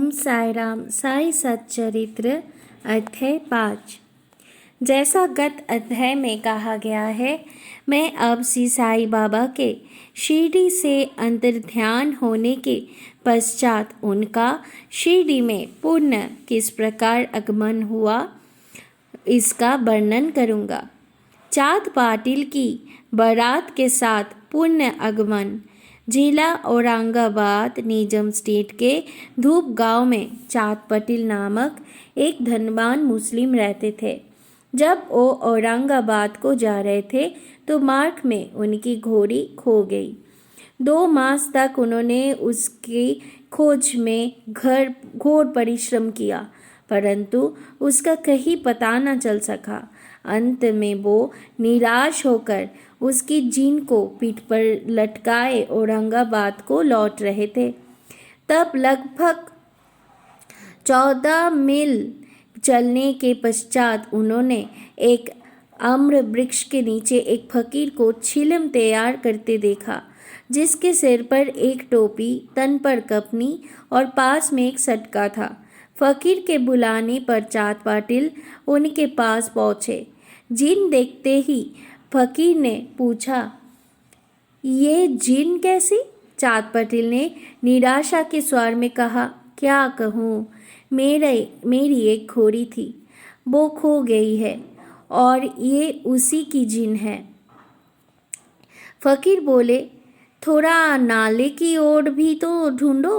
ओम साई राम। साई सच्चरित्र अध्याय 5। जैसा गत अध्याय में कहा गया है, मैं अब श्री साई बाबा के शिरडी से अंतर्ध्यान होने के पश्चात उनका शिरडी में पुनः किस प्रकार आगमन हुआ इसका वर्णन करूँगा। चाँद पाटिल की बारात के साथ पुण्य आगमन। जिला औरंगाबाद निजाम स्टेट के धूप गांव में चाँद पाटिल नामक एक धनवान मुस्लिम रहते थे। जब वो औरंगाबाद को जा रहे थे तो मार्ग में उनकी घोड़ी खो गई। 2 मास तक उन्होंने उसकी खोज में घोर परिश्रम किया, परंतु उसका कहीं पता न चल सका। अंत में वो निराश होकर उसकी जीन को पीठ पर लटकाए औरंगाबाद को लौट रहे थे। तब लगभग 14 मील चलने के पश्चात उन्होंने एक आम्र वृक्ष के नीचे एक फकीर को चिलम तैयार करते देखा, जिसके सिर पर एक टोपी, तन पर कपनी और पास में एक सटका था। फकीर के बुलाने पर चाँद पाटिल उनके पास पहुँचे। जिन देखते ही फकीर ने पूछा, ये जिन कैसी? चाँद पाटिल ने निराशा के स्वर में कहा, क्या कहूँ, मेरी एक घोड़ी थी, वो खो गई है और ये उसी की जिन है। फकीर बोले, थोड़ा नाले की ओर भी तो ढूंढो।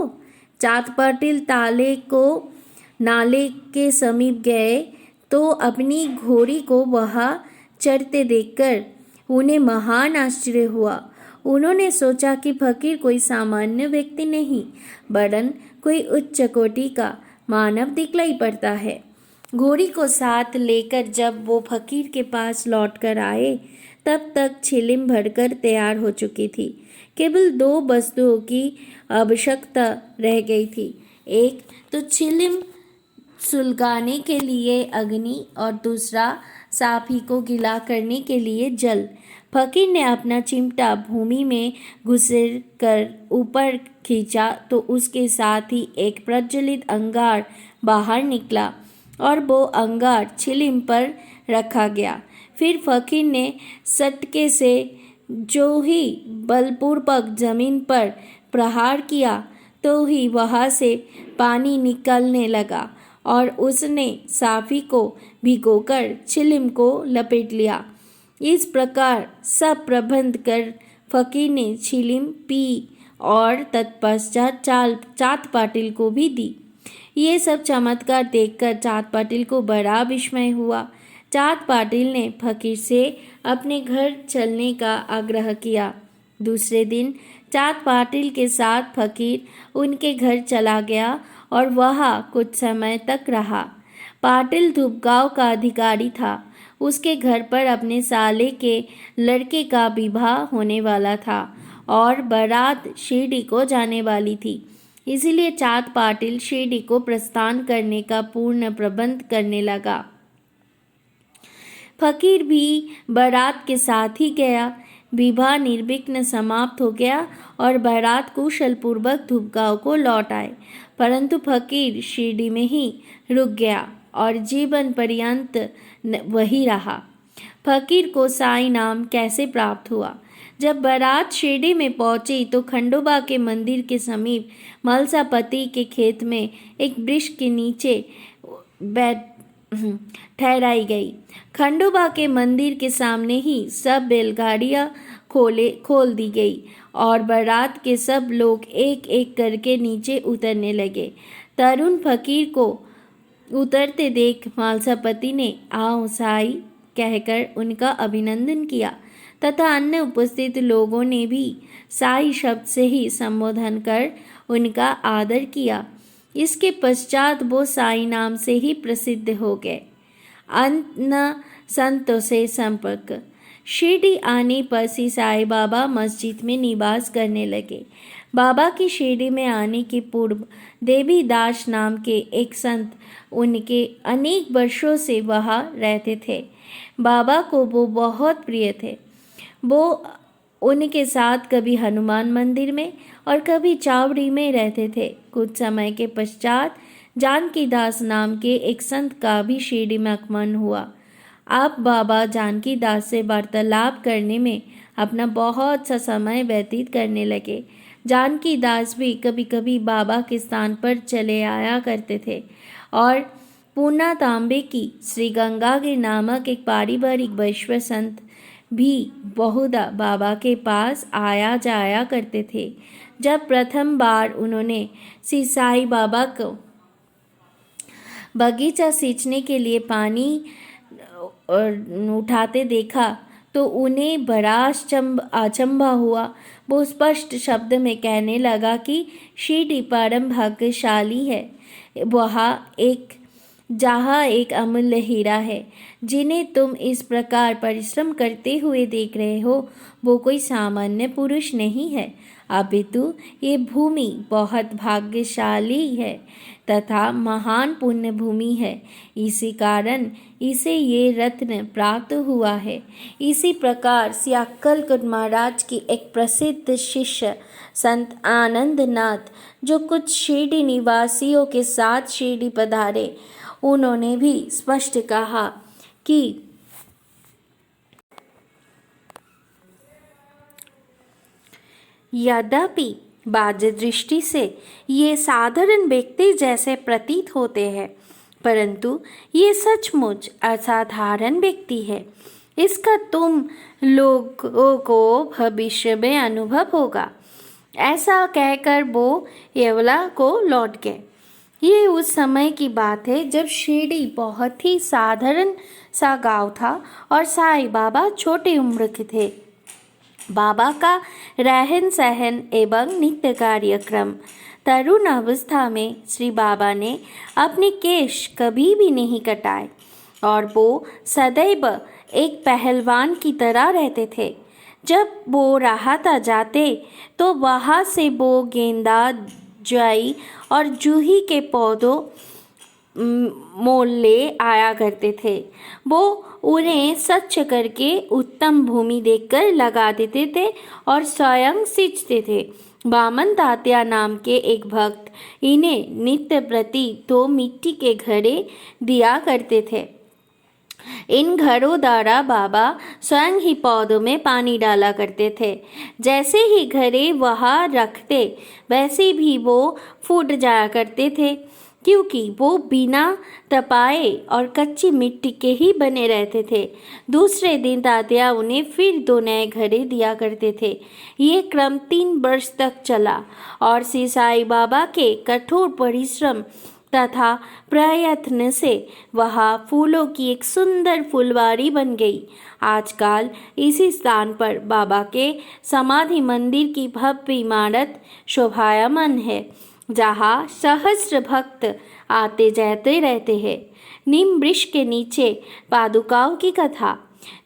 चाँद पाटिल नाले के समीप गए तो अपनी घोड़ी को वहाँ चरते देखकर उन्हें महान आश्चर्य हुआ। उन्होंने सोचा कि फकीर कोई सामान्य व्यक्ति नहीं, वरन कोई उच्च कोटि का मानव दिखलाई पड़ता है। घोड़ी को साथ लेकर जब वो फकीर के पास लौटकर आए, तब तक छिलिम भरकर तैयार हो चुकी थी। केवल 2 वस्तुओं की आवश्यकता रह गई थी। एक तो छिलिम सुलगाने के लिए अग्नि और दूसरा साफी को गीला करने के लिए जल। फकीर ने अपना चिमटा भूमि में घुसेड़ कर ऊपर खींचा तो उसके साथ ही एक प्रज्वलित अंगार बाहर निकला और वो अंगार छिलिम पर रखा गया। फिर फकीर ने सटके से जो ही बलपूर्वक जमीन पर प्रहार किया तो ही वहाँ से पानी निकलने लगा और उसने साफी को भिगोकर छिलिम को लपेट लिया। इस प्रकार सब प्रबंध कर फकीर ने छिलिम पी और तत्पश्चात चाँद पाटिल को भी दी। ये सब चमत्कार देखकर चाँद पाटिल को बड़ा विस्मय हुआ। चाँद पाटिल ने फकीर से अपने घर चलने का आग्रह किया। दूसरे दिन चाँद पाटिल के साथ फकीर उनके घर चला गया और वहाँ कुछ समय तक रहा। पाटिल धूपगांव का अधिकारी था। उसके घर पर अपने साले के लड़के का विवाह होने वाला था और बारात शिरडी को जाने वाली थी। इसीलिए चाँद पाटिल शिरडी को प्रस्थान करने का पूर्ण प्रबंध करने लगा। फकीर भी बारात के साथ ही गया। विवाह निर्विघ्न समाप्त हो गया और बारात कुशल पूर्वक धूपगांव को लौट आए, परंतु फकीर शिरडी में ही रुक गया और जीवन पर्यंत वही रहा। फकीर को साई नाम कैसे प्राप्त हुआ? जब बारात शिरडी में पहुंची तो खंडोबा के मंदिर के समीप मलसापति के खेत में एक वृक्ष के नीचे ठहराई गई। खंडोबा के मंदिर के सामने ही सब बैलगाड़ियां खोल दी गई और बारात के सब लोग एक एक करके नीचे उतरने लगे। तरुण फकीर को उतरते देख मलसापति ने आओ साई कहकर उनका अभिनंदन किया तथा अन्य उपस्थित लोगों ने भी साई शब्द से ही संबोधन कर उनका आदर किया। इसके पश्चात वो साई नाम से ही प्रसिद्ध हो गए। अन्य संतों से संपर्क। शिरडी आने पर श्री साई बाबा मस्जिद में निवास करने लगे। बाबा की शिरडी में आने के पूर्व देवीदास नाम के एक संत उनके अनेक वर्षों से वहाँ रहते थे। बाबा को वो बहुत प्रिय थे। वो उनके साथ कभी हनुमान मंदिर में और कभी चावड़ी में रहते थे। कुछ समय के पश्चात जानकी दास नाम के एक संत का भी शिरडी में आगमन हुआ। आप बाबा जानकी दास से वार्तालाप करने में अपना बहुत सा समय व्यतीत करने लगे। जानकी दास भी कभी कभी बाबा के स्थान पर चले आया करते थे और पूना तांबे की श्री गंगागिर नामक एक पारिवारिक वैश्व संत भी बहुधा बाबा के पास आया जाया करते थे। जब प्रथम बार उन्होंने श्री साईं बाबा को बगीचा सींचने के लिए पानी उठाते देखा तो उन्हें बड़ा अचंभा हुआ। वो स्पष्ट शब्द में कहने लगा कि शिरडी परम भाग्यशाली है। जहाँ एक अमूल्य हीरा है जिन्हें तुम इस प्रकार परिश्रम करते हुए देख रहे हो, वो कोई सामान्य पुरुष नहीं है, अपितु ये भूमि बहुत भाग्यशाली है तथा महान पुण्य भूमि है। इसी कारण इसे ये रत्न प्राप्त हुआ है। इसी प्रकार श्री अक्कलकोट महाराज की एक प्रसिद्ध शिष्य संत आनंदनाथ, जो कुछ शिरडी निवासियों के साथ शिरडी पधारे, उन्होंने भी स्पष्ट कहा कि यद्यपि बाह्य दृष्टि से ये साधारण व्यक्ति जैसे प्रतीत होते हैं, परंतु ये सचमुच असाधारण व्यक्ति है। इसका तुम लोगों को भविष्य में अनुभव होगा। ऐसा कहकर वो येवला को लौट गए। ये उस समय की बात है जब शिरडी बहुत ही साधारण सा गांव था और साईं बाबा छोटे उम्र के थे। बाबा का रहन सहन एवं नित्य कार्यक्रम। तरुण अवस्था में श्री बाबा ने अपने केश कभी भी नहीं कटाए और वो सदैव एक पहलवान की तरह रहते थे। जब वो राहता जाते तो वहाँ से वो गेंदा, ज्वाई और जूही के पौधों मोल ले आया करते थे। वो उन्हें स्वच्छ करके उत्तम भूमि देखकर लगा देते थे और स्वयं सींचते थे। वामन तात्या नाम के एक भक्त इन्हें नित्य प्रति 2 मिट्टी के घड़े दिया करते थे। इन घरों द्वारा बाबा स्वयं ही पौधों में पानी डाला करते थे। जैसे ही घड़े वहाँ रखते वैसे भी वो फूट जाया करते थे, क्योंकि वो बिना तपाए और कच्ची मिट्टी के ही बने रहते थे। दूसरे दिन तात्या उन्हें फिर 2 नए घड़े दिया करते थे। ये क्रम 3 वर्ष तक चला और श्री साईं बाबा के कठोर परिश्रम तथा प्रयत्न से वहाँ फूलों की एक सुंदर फुलवारी बन गई। आजकल इसी स्थान पर बाबा के समाधि मंदिर की भव्य इमारत शोभायमान है, जहाँ सहस्र भक्त आते जाते रहते हैं। नीम वृक्ष के नीचे पादुकाओं की कथा।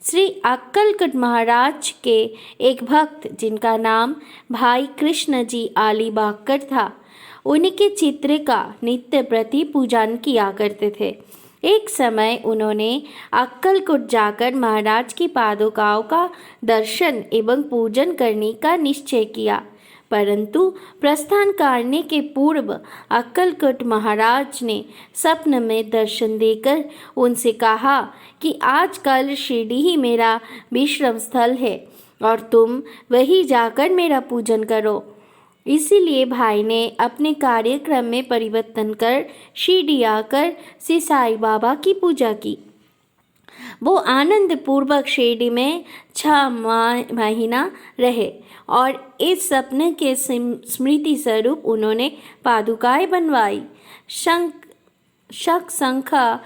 श्री अक्कलकोट महाराज के एक भक्त, जिनका नाम भाई कृष्ण जी अलीबागकर था, उनके चित्र का नित्य प्रति पूजन किया करते थे। एक समय उन्होंने अक्कलकोट जाकर महाराज की पादुकाओं का दर्शन एवं पूजन करने का निश्चय किया, परंतु प्रस्थान करने के पूर्व अक्कलकोट महाराज ने स्वप्न में दर्शन देकर उनसे कहा कि आजकल शिरडी ही मेरा विश्राम स्थल है और तुम वहीं जाकर मेरा पूजन करो। इसीलिए भाई ने अपने कार्यक्रम में परिवर्तन कर शिरडी आकर श्री साईं बाबा की पूजा की। वो आनंद पूर्वक शिरडी में 6 महीना रहे और इस सपने के स्मृति स्वरूप उन्होंने पादुकाएं बनवाई। शक संख्या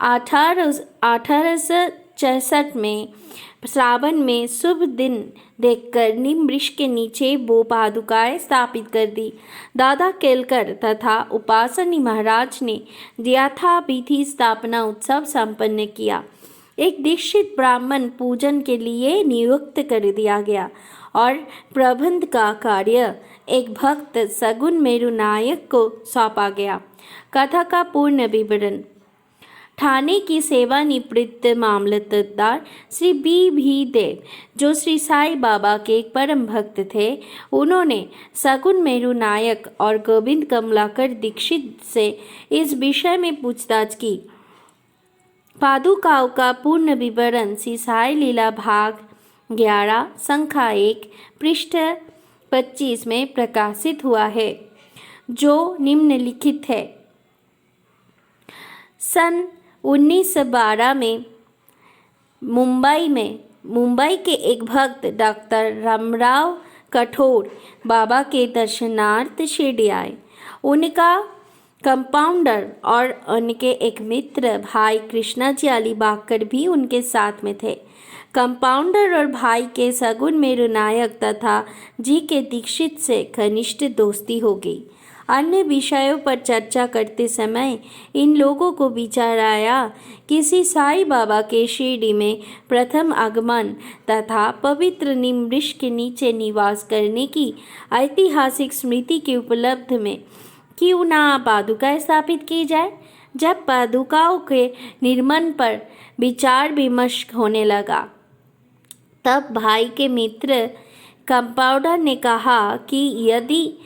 1864 में श्रावण में शुभ दिन देखकर नीम वृक्ष के नीचे वो पादुकाएं स्थापित कर दी। दादा केलकर तथा उपासनी महाराज ने यथाविधि स्थापना उत्सव संपन्न किया। एक दीक्षित ब्राह्मण पूजन के लिए नियुक्त कर दिया गया और प्रबंध का कार्य एक भक्त सगुन मेरु नायक को सौंपा गया। कथा का पूर्ण विवरण। ठाणे की सेवानिवृत्त मामलतदार श्री B.V. देव, जो श्री साईं बाबा के एक परम भक्त थे, उन्होंने सगुन मेरू नायक और गोविंद कमलाकर दीक्षित से इस विषय में पूछताछ की। पादुकाओं का पूर्ण विवरण श्री साई लीला भाग 11 संख्या 1 पृष्ठ 25 में प्रकाशित हुआ है, जो निम्नलिखित है। सन 1912 में मुंबई के एक भक्त डॉक्टर रामराव कठोर बाबा के दर्शनार्थ शिरडी आए। उनका कंपाउंडर और उनके एक मित्र भाई कृष्णाजी अलीबागकर भी उनके साथ में थे। कंपाउंडर और भाई के सगुन मेरू नायक तथा जी के दीक्षित से घनिष्ठ दोस्ती हो गई। अन्य विषयों पर चर्चा करते समय इन लोगों को विचार आया कि श्री साईं बाबा के शिरडी में प्रथम आगमन तथा पवित्र नीम वृक्ष के नीचे निवास करने की ऐतिहासिक स्मृति के उपलब्ध में क्यों ना पादुका स्थापित की जाए। जब पादुकाओं के निर्माण पर विचार विमर्श होने लगा, तब भाई के मित्र कंपाउंडर ने कहा कि यदि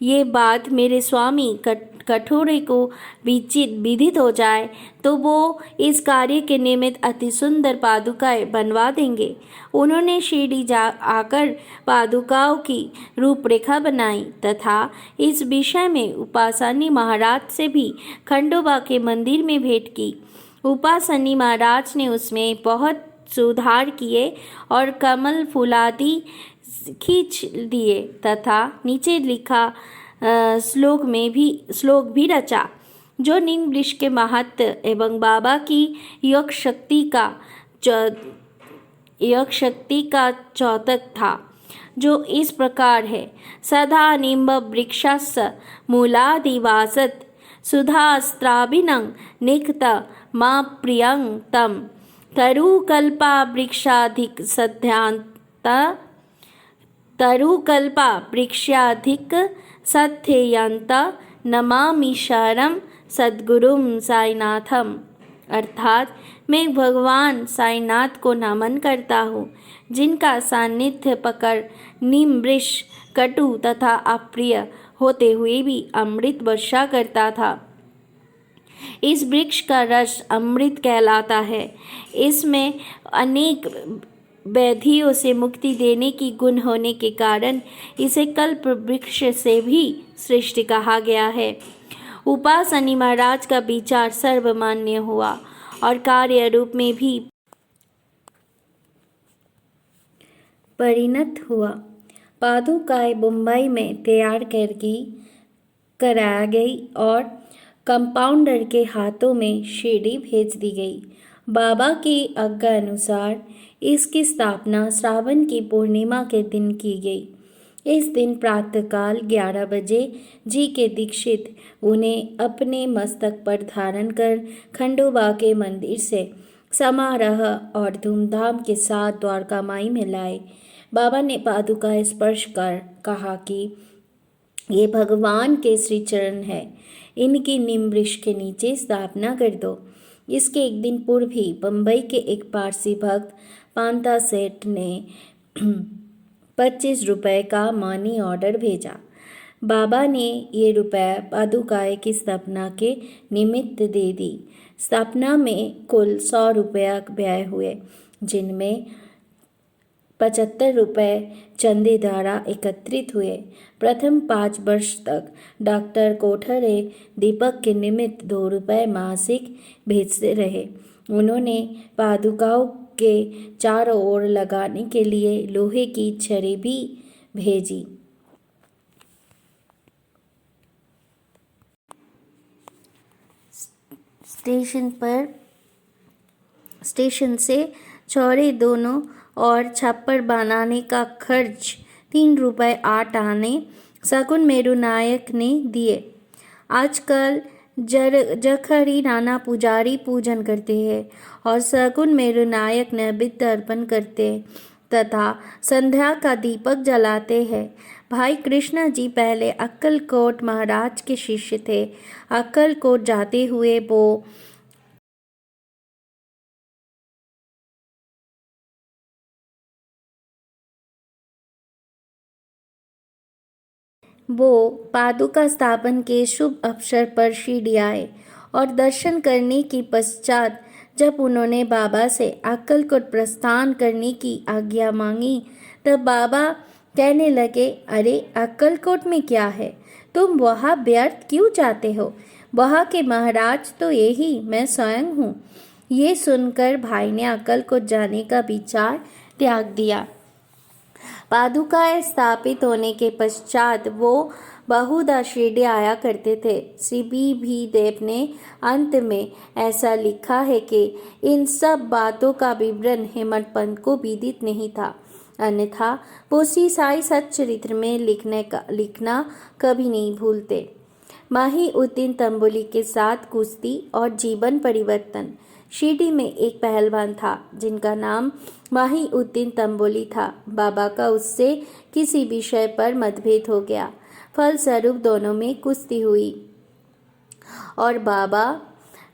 ये बात मेरे स्वामी कठोरे को विदित हो जाए तो वो इस कार्य के निमित्त अति सुंदर पादुकाएं बनवा देंगे। उन्होंने शिरडी आकर पादुकाओं की रूपरेखा बनाई तथा इस विषय में उपासनी महाराज से भी खंडोबा के मंदिर में भेंट की। उपासनी महाराज ने उसमें बहुत सुधार किए और कमल फूलादि खींच दिए तथा नीचे लिखा श्लोक भी रचा, जो नीम वृक्ष के महत्व एवं बाबा की योग शक्ति का चौतक था, जो इस प्रकार है। सदा निम्ब वृक्षस्य मूलादिवासत् सुधास्त्राभिनं निक्त मा प्रियं तम तरुकल्पा वृक्षाधिक सत्ययंत नमामि शरणं सद्गुरुं साईनाथम। अर्थात मैं भगवान साईनाथ को नमन करता हूँ, जिनका सान्निध्य पकड़ नीम वृक्ष कटु तथा अप्रिय होते हुए भी अमृत वर्षा करता था। इस वृक्ष का रस अमृत कहलाता है। इसमें अनेक व्याधियों से मुक्ति देने की गुण होने के कारण इसे कल्प वृक्ष से भी श्रेष्ठ कहा गया है। उपासनी महाराज का विचार सर्वमान्य हुआ और कार्य रूप में भी परिणत हुआ। पादुकाएं मुंबई में तैयार कराया गई और कंपाउंडर के हाथों में शिरडी भेज दी गई। बाबा की आज्ञा अनुसार इसकी स्थापना श्रावण की पूर्णिमा के दिन की गई। इस दिन प्रातःकाल 11 बजे जी के दीक्षित उन्हें अपने मस्तक पर धारण कर खंडोबा के मंदिर से समारोह और धूमधाम के साथ द्वारका माई में लाए। बाबा ने पादुका स्पर्श कर कहा कि ये भगवान के श्री चरण है, इनकी नीम वृक्ष के नीचे स्थापना कर दो। इसके एक दिन पूर्व ही बम्बई के एक पारसी भक्त पांता सेठ ने 25 रुपए का मनी ऑर्डर भेजा। बाबा ने ये रुपए पादुकाएं की स्थापना के निमित्त दे दी। स्थापना में कुल 100 रुपया व्यय हुए, जिनमें 75 रुपये चंदे द्वारा एकत्रित हुए। प्रथम 5 वर्ष तक डॉक्टर कोठरे दीपक के निमित्त 2 रुपये मासिक भेजते रहे। उन्होंने पादुकाओं के चारों ओर लगाने के लिए लोहे की छड़ी भी भेजी। स्टेशन से चौड़े दोनों और छप्पर बनाने का खर्च 3 रुपये 8 आने सगुन मेरू नायक ने दिए। आजकल जखरी नाना पुजारी पूजन करते हैं और सगुन मेरू नायक नैवेद्य अर्पण करते तथा संध्या का दीपक जलाते हैं। भाई कृष्णा जी पहले अक्कलकोट महाराज के शिष्य थे। अक्कलकोट जाते हुए वो वो पादुका स्थापन के शुभ अवसर पर शिरडी आए और दर्शन करने के पश्चात जब उन्होंने बाबा से अक्कलकोट प्रस्थान करने की आज्ञा मांगी तब बाबा कहने लगे, अरे अक्कलकोट में क्या है, तुम वहाँ व्यर्थ क्यों जाते हो, वहाँ के महाराज तो यही मैं स्वयं हूँ। ये सुनकर भाई ने अक्कलकोट जाने का विचार त्याग दिया। पादुकाएं स्थापित होने के पश्चात वो बहुधा शिरडी आया करते थे। श्री भी देव ने अंत में ऐसा लिखा है कि इन सब बातों का विवरण हेमंत पंत को विदित नहीं था, अन्यथा वो श्री साई सच्चरित्र में लिखना कभी नहीं भूलते। माही उद्दीन तंबोली के साथ कुश्ती और जीवन परिवर्तन। शिरडी में एक पहलवान था जिनका नाम माही उद्दीन तंबोली था। बाबा का उससे किसी विषय पर मतभेद हो गया, फलस्वरूप दोनों में कुश्ती हुई और बाबा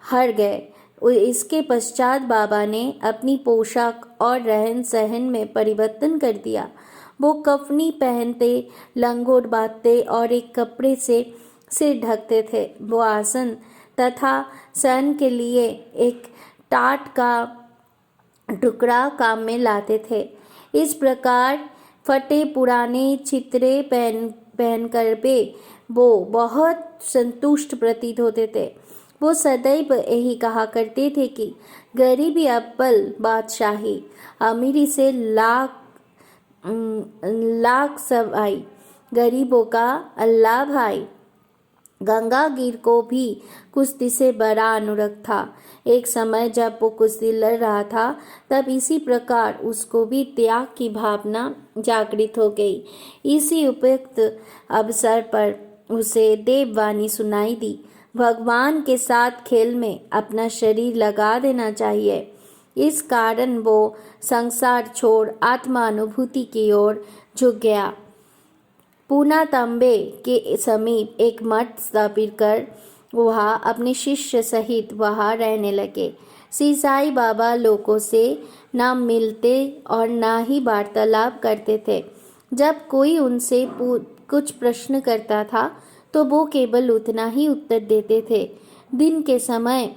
हार गए। इसके पश्चात बाबा ने अपनी पोशाक और रहन सहन में परिवर्तन कर दिया। वो कफनी पहनते, लंगोट बांधते और एक कपड़े से सिर ढकते थे। वो आसन तथा शयन के लिए एक टाट का टुकड़ा काम में लाते थे। इस प्रकार फटे पुराने छितरे पहनकर वे वो बहुत संतुष्ट प्रतीत होते थे। वो सदैव यही कहा करते थे कि गरीबी अव्वल बादशाही, अमीरी से लाख सवाई, गरीबों का अल्लाह भाई। गंगागीर को भी कुश्ती से बड़ा अनुरक्त था। एक समय जब वो कुश्ती लड़ रहा था तब इसी प्रकार उसको भी त्याग की भावना जागृत हो गई। इसी उपयुक्त अवसर पर उसे देववाणी सुनाई दी, भगवान के साथ खेल में अपना शरीर लगा देना चाहिए। इस कारण वो संसार छोड़ आत्मानुभूति की ओर झुक गया। पूना तांबे के समीप एक मठ स्थापित कर वहाँ अपने शिष्य सहित वहाँ रहने लगे। श्री साई बाबा लोगों से न मिलते और न ही वार्तालाप करते थे। जब कोई उनसे कुछ प्रश्न करता था तो वो केवल उतना ही उत्तर देते थे। दिन के समय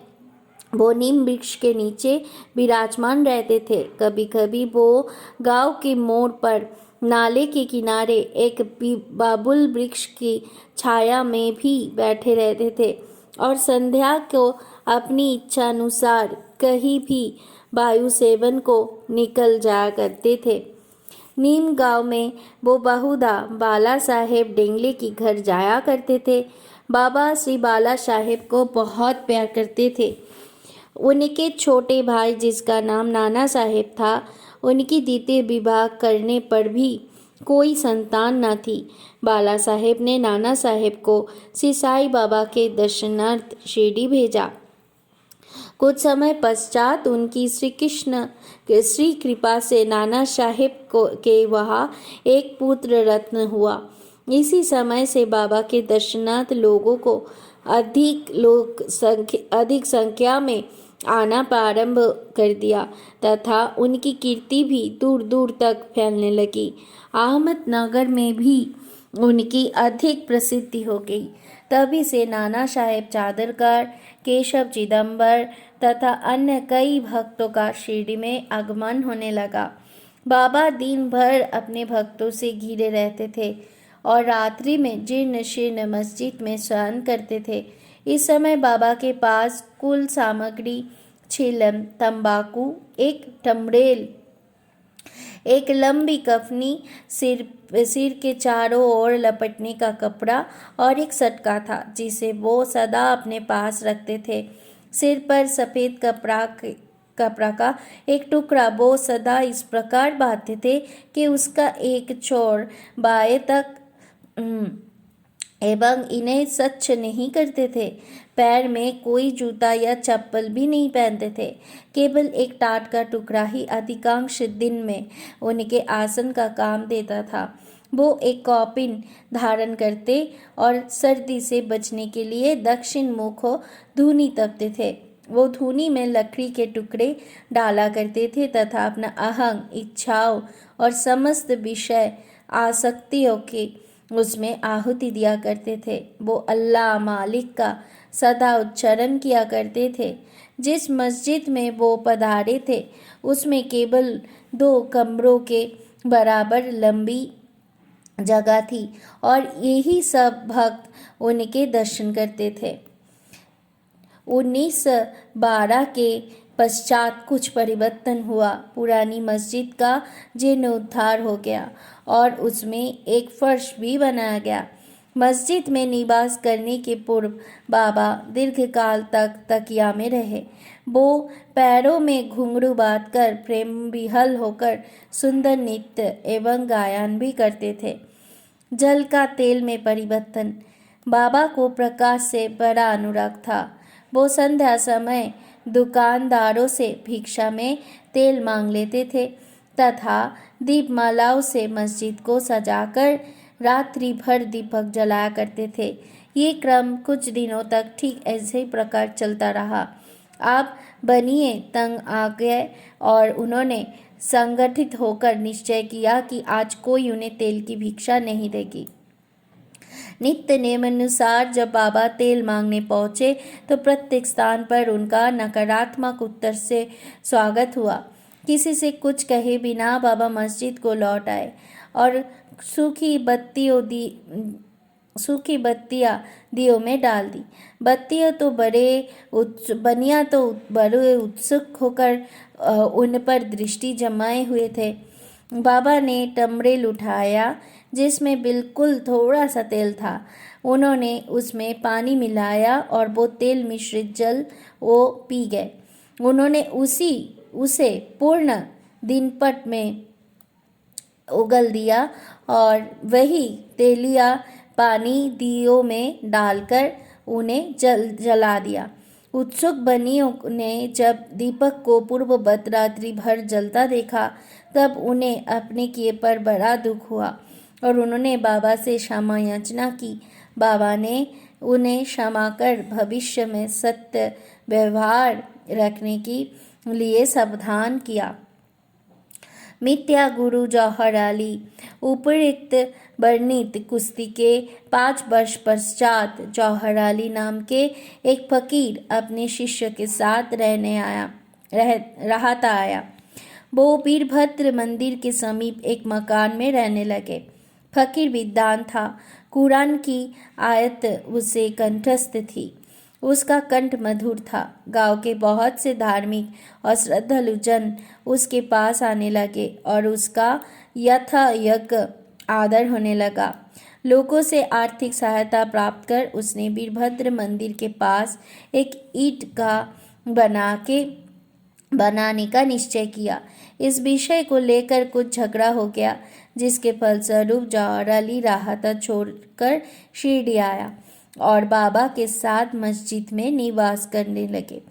वो नीम वृक्ष के नीचे विराजमान रहते थे। कभी कभी वो गांव के मोड़ पर नाले के किनारे एक बाबुल वृक्ष की छाया में भी बैठे रहते थे और संध्या को अपनी इच्छा अनुसार कहीं भी वायु सेवन को निकल जाया करते थे। नीम गांव में वो बहुधा बाला साहेब डेंगले की घर जाया करते थे। बाबा श्री बाला साहेब को बहुत प्यार करते थे। उनके छोटे भाई जिसका नाम नाना साहेब था, उनकी द्वितीय विवाह करने पर भी कोई संतान न थी। बाला साहेब ने नाना साहेब को श्री साई बाबा के दर्शनार्थ शिरडी भेजा। कुछ समय पश्चात उनकी श्री कृपा से नाना साहेब के वहाँ एक पुत्र रत्न हुआ। इसी समय से बाबा के दर्शनार्थ लोगों को अधिक संख्या में आना प्रारंभ कर दिया तथा उनकी कीर्ति भी दूर दूर तक फैलने लगी। अहमदनगर में भी उनकी अधिक प्रसिद्धि हो गई। तभी से नाना साहेब चादरकर, केशव चिदम्बर तथा अन्य कई भक्तों का शिरडी में आगमन होने लगा। बाबा दिन भर अपने भक्तों से घिरे रहते थे और रात्रि में जीर्ण शीर्ण मस्जिद में शयन करते थे। इस समय बाबा के पास कुल सामग्री छिलम, तंबाकू, एक टमरेल, एक लंबी कफनी, सिर के चारों ओर लपटने का कपड़ा और एक सटका था जिसे वो सदा अपने पास रखते थे। सिर पर सफ़ेद कपड़ा का एक टुकड़ा वो सदा इस प्रकार बांधते थे कि उसका एक छोर बाएं तक एवं इन्हें स्वच्छ नहीं करते थे। पैर में कोई जूता या चप्पल भी नहीं पहनते थे। केवल एक टाट का टुकड़ा ही अधिकांश दिन में उनके आसन का काम देता था। वो एक कौपिन धारण करते और सर्दी से बचने के लिए दक्षिण मुख धूनी तपते थे। वो धूनी में लकड़ी के टुकड़े डाला करते थे तथा अपना अहंग, इच्छाओं और समस्त विषय आसक्तियों के उसमें आहुति दिया करते थे। वो अल्लाह मालिक का सदा उच्चारण किया करते थे। जिस मस्जिद में वो पधारे थे उसमें केवल 2 कमरों के बराबर लंबी जगह थी और यही सब भक्त उनके दर्शन करते थे। 1912 के पश्चात कुछ परिवर्तन हुआ। पुरानी मस्जिद का जीर्णोद्धार हो गया और उसमें एक फर्श भी बनाया गया। मस्जिद में निवास करने के पूर्व बाबा दीर्घकाल तक तकिया में रहे। वो पैरों में घुंघरू बांधकर प्रेम विहल होकर सुंदर नृत्य एवं गायन भी करते थे। जल का तेल में परिवर्तन। बाबा को प्रकाश से बड़ा अनुराग था। वो संध्या समय दुकानदारों से भिक्षा में तेल मांग लेते थे तथा दीपमालाओं से मस्जिद को सजाकर रात्रि भर दीपक जलाया करते थे। ये क्रम कुछ दिनों तक ठीक ऐसे ही प्रकार चलता रहा। आप बनिए तंग आ गए और उन्होंने संगठित होकर निश्चय किया कि आज कोई उन्हें तेल की भिक्षा नहीं देगी। नित्य नियमानुसार जब बाबा तेल मांगने पहुंचे तो प्रत्येक स्थान पर उनका नकारात्मक उत्तर से स्वागत हुआ। किसी से कुछ कहे बिना बाबा मस्जिद को लौट आए और सूखी बत्तियां दियों में डाल दी। बनिया तो बड़े उत्सुक होकर उन पर दृष्टि जमाए हुए थे। बाबा ने टमरेल उठाया जिसमें बिल्कुल थोड़ा सा तेल था। उन्होंने उसमें पानी मिलाया और वो तेल मिश्रित जल वो पी गए। उन्होंने उसे पूर्ण दिनपट में उगल दिया और वही तेलिया पानी दियों में डालकर उन्हें जला दिया। उत्सुक बनियों ने जब दीपक को पूर्ववत रात्रि भर जलता देखा तब उन्हें अपने किए पर बड़ा दुख हुआ और उन्होंने बाबा से क्षमा याचना की। बाबा ने उन्हें क्षमा कर भविष्य में सत्य व्यवहार रखने के लिए सावधान किया। मित्या गुरु जौहर अली। उपरोक्त वर्णित कुश्ती के 5 वर्ष पश्चात जौहर अली नाम के एक फकीर अपने शिष्य के साथ रहता आया। वो वीरभद्र मंदिर के समीप एक मकान में रहने लगे। फकीर विद्वान था। कुरान की आयत उसे कंठस्थ थी। उसका कंठ मधुर था। गांव के बहुत से धार्मिक और श्रद्धालु जन उसके पास आने लगे और उसका यथायज्ञ आदर होने लगा। लोगों से आर्थिक सहायता प्राप्त कर उसने वीरभद्र मंदिर के पास एक ईंटगाह बनाने का निश्चय किया। इस विषय को लेकर कुछ झगड़ा हो गया जिसके फलस्वरूप जौहर अली राहता छोड़कर शिरडी आया और बाबा के साथ मस्जिद में निवास करने लगे।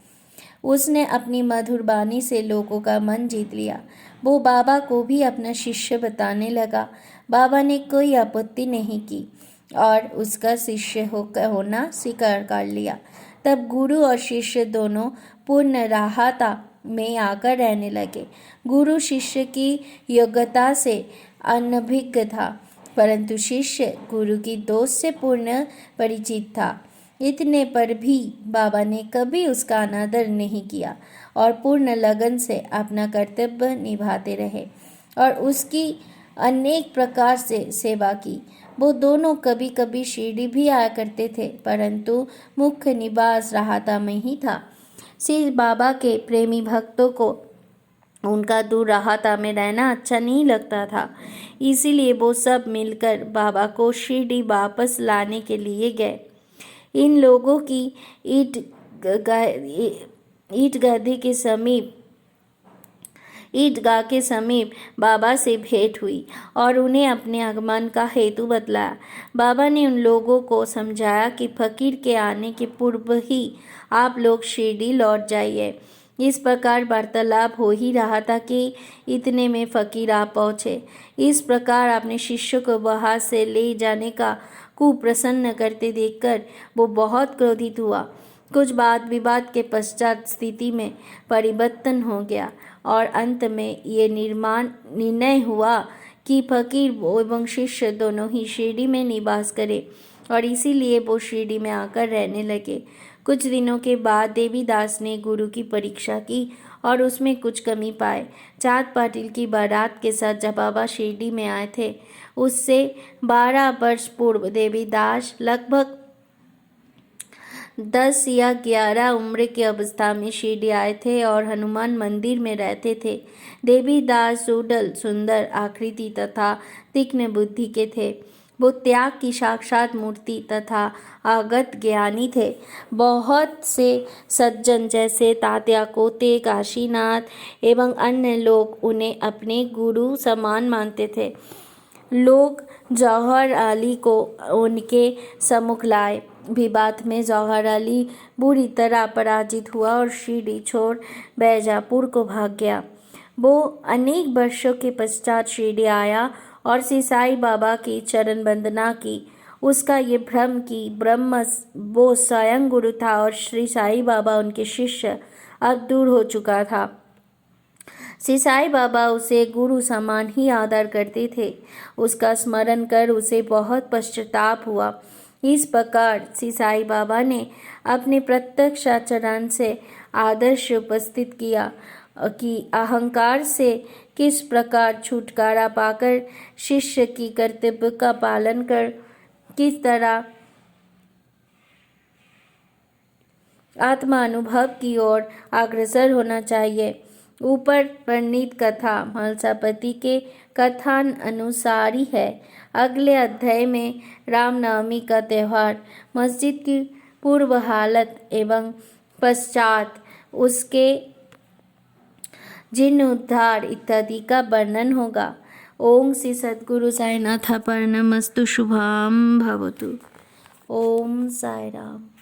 उसने अपनी मधुर वाणी से लोगों का मन जीत लिया। वो बाबा को भी अपना शिष्य बताने लगा। बाबा ने कोई आपत्ति नहीं की और उसका शिष्य होना स्वीकार कर लिया। तब गुरु और शिष्य दोनों पूर्ण राहता में आकर रहने लगे। गुरु शिष्य की योग्यता से अनभिज्ञ था परंतु शिष्य गुरु की दोष से पूर्ण परिचित था। इतने पर भी बाबा ने कभी उसका अनादर नहीं किया और पूर्ण लगन से अपना कर्तव्य निभाते रहे और उसकी अनेक प्रकार से सेवा की। वो दोनों कभी कभी शिरडी भी आया करते थे परंतु मुख्य निवास राहता में ही था। श्री बाबा के प्रेमी भक्तों को उनका दूर राहता में रहना अच्छा नहीं लगता था, इसीलिए वो सब मिलकर बाबा को शिरडी वापस लाने के लिए गए। इन लोगों की ईदगाह के समीप बाबा से भेंट हुई और उन्हें अपने आगमन का हेतु बतलाया। बाबा ने उन लोगों को समझाया कि फकीर के आने के पूर्व ही आप लोग शिरडी लौट जाइए। इस प्रकार वार्तालाप हो ही रहा था कि इतने में फकीर आ पहुँचे। इस प्रकार अपने शिष्य को वहाँ से ले जाने का कुप्रसन्न करते देखकर वो बहुत क्रोधित हुआ। कुछ वाद विवाद के पश्चात स्थिति में परिवर्तन हो गया और अंत में ये निर्णय हुआ कि फकीर एवं शिष्य दोनों ही शिरडी में निवास करें और इसीलिए वो शिरडी में आकर रहने लगे। कुछ दिनों के बाद देवीदास ने गुरु की परीक्षा की और उसमें कुछ कमी पाए। चाँद पाटिल की बारात के साथ जब बाबा शिरडी में आए थे, उससे 12 वर्ष पूर्व देवीदास लगभग 10 या 11 उम्र की अवस्था में शिरडी आए थे और हनुमान मंदिर में रहते थे। देवीदास सुडल, सुंदर आकृति तथा तीक्ष्ण बुद्धि के थे। वो त्याग की साक्षात मूर्ति तथा आगत ज्ञानी थे। बहुत से सज्जन जैसे तात्या कोते, काशीनाथ एवं अन्य लोग उन्हें अपने गुरु समान मानते थे। लोग जौहर अली को उनके सम्मुख लाए। विवाद में जौहर अली बुरी तरह पराजित हुआ और शिरडी छोड़ बैजापुर को भाग गया। वो अनेक वर्षों के पश्चात शिरडी आया और श्री साईं बाबा की चरण वंदना की। उसका ये भ्रम कि ब्रह्म वो स्वयं गुरु था और श्री साईं बाबा उनके शिष्य अब दूर हो चुका था। श्री साईं बाबा उसे गुरु समान ही आदर करते थे। उसका स्मरण कर उसे बहुत पश्चाताप हुआ। इस प्रकार श्री साईं बाबा ने अपने प्रत्यक्ष आचरण से आदर्श उपस्थित किया कि अहंकार से किस प्रकार छुटकारा पाकर शिष्य की कर्तव्य का पालन कर किस तरह आत्मा अनुभव की ओर अग्रसर होना चाहिए। ऊपर वर्णित कथा मलसापति के कथन अनुसार ही है। अगले अध्याय में रामनवमी का त्यौहार, मस्जिद की पूर्व हालत एवं पश्चात उसके जीर्णोद्धार इत्यादि का वर्णन होगा। ओम श्री सद्गुरु साईनाथ परमस्तु शुभम भवतु। ओम साई राम।